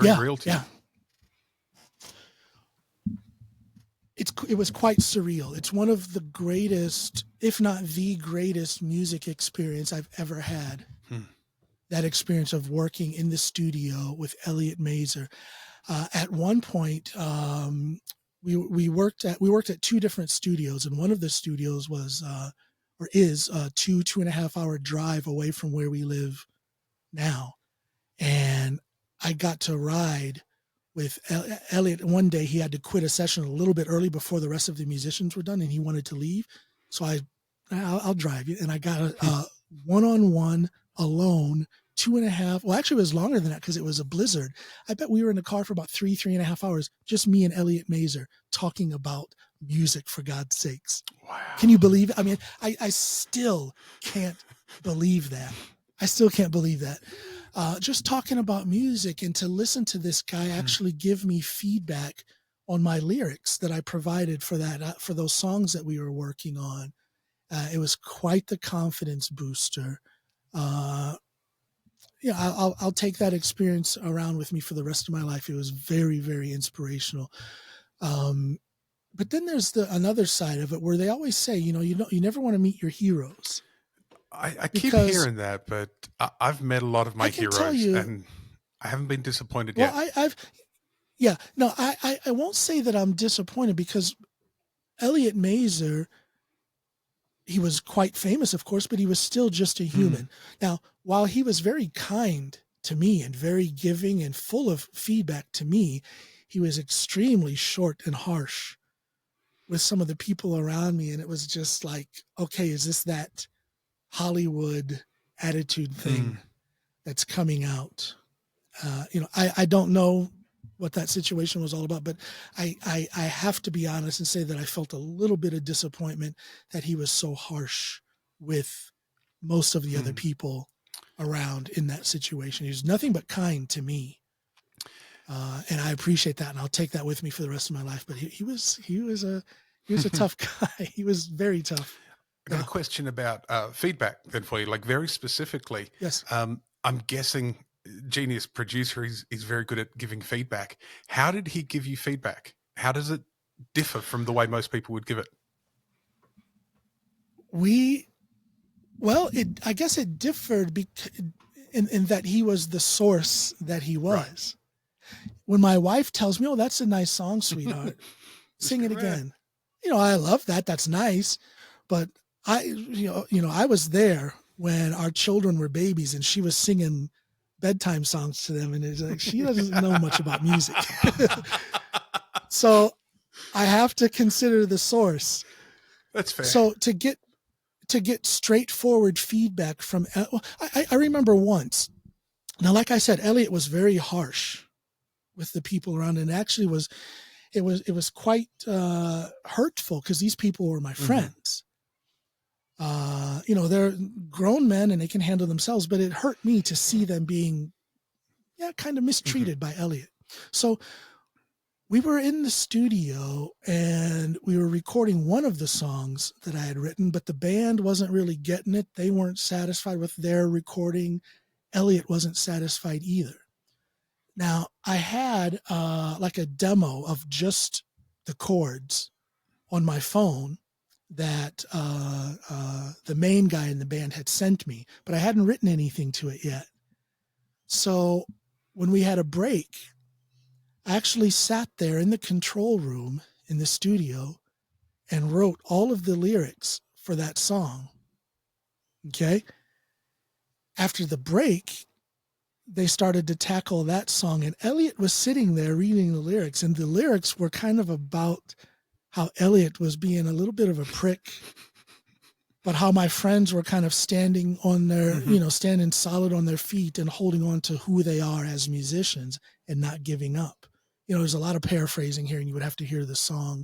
very Yeah, real to you. yeah. It was quite surreal. It's one of the greatest, if not the greatest, music experience I've ever had. That experience of working in the studio with Elliot Mazer. At one point, we worked at two different studios, and one of the studios was or is a 2.5 hour drive away from where we live now. And I got to ride with Elliot. One day he had to quit a session a little bit early before the rest of the musicians were done, and he wanted to leave. So I'll drive you. And I got a one-on-one alone, 2.5. Well, actually it was longer than that because it was a blizzard. I bet we were in the car for about 3.5 hours, just me and Elliot Mazer talking about music, for God's sakes. Wow. Can you believe it? I mean, I still can't believe that. I still can't believe that. Just talking about music, and to listen to this guy actually give me feedback on my lyrics that I provided for that, for those songs that we were working on. It was quite the confidence booster. Yeah, I'll take that experience around with me for the rest of my life. It was very, very inspirational. But then there's another side of it where they always say, you never want to meet your heroes. I keep hearing that, but I've met a lot of my heroes, and I haven't been disappointed yet. Well, I won't say that I'm disappointed, because Elliot Mazer, he was quite famous, of course, but he was still just a human. Now, while he was very kind to me and very giving and full of feedback to me, he was extremely short and harsh with some of the people around me. And it was just like, okay, is this that Hollywood attitude thing that's coming out? I don't know what that situation was all about, but I have to be honest and say that I felt a little bit of disappointment that he was so harsh with most of the other people around in that situation. He was nothing but kind to me. And I appreciate that, and I'll take that with me for the rest of my life. But he was a tough guy. He was very tough. I got a question about feedback then for you, like very specifically. Yes. I'm guessing genius producer, he's very good at giving feedback. How did he give you feedback? How does it differ from the way most people would give it? I guess it differed in that he was the source that he was. Right. When my wife tells me, "Oh, that's a nice song, sweetheart," sing it again. I love that. That's nice. But I was there when our children were babies, and she was singing bedtime songs to them, and it's like, she doesn't know much about music. So I have to consider the source. That's fair. So to get straightforward feedback from, I remember once. Now, like I said, Elliot was very harsh with the people around, and actually it was quite hurtful, because these people were my friends. They're grown men and they can handle themselves, but it hurt me to see them being kind of mistreated by Elliot. So we were in the studio and we were recording one of the songs that I had written, but the band wasn't really getting it. They weren't satisfied with their recording. Elliot wasn't satisfied either. Now, I had like a demo of just the chords on my phone that the main guy in the band had sent me, but I hadn't written anything to it yet. So when we had a break, I actually sat there in the control room in the studio and wrote all of the lyrics for that song. Okay. After the break, they started to tackle that song, and Elliot was sitting there reading the lyrics, and the lyrics were kind of about how Elliot was being a little bit of a prick, but how my friends were kind of standing on their, standing solid on their feet and holding on to who they are as musicians and not giving up. There's a lot of paraphrasing here, and you would have to hear the song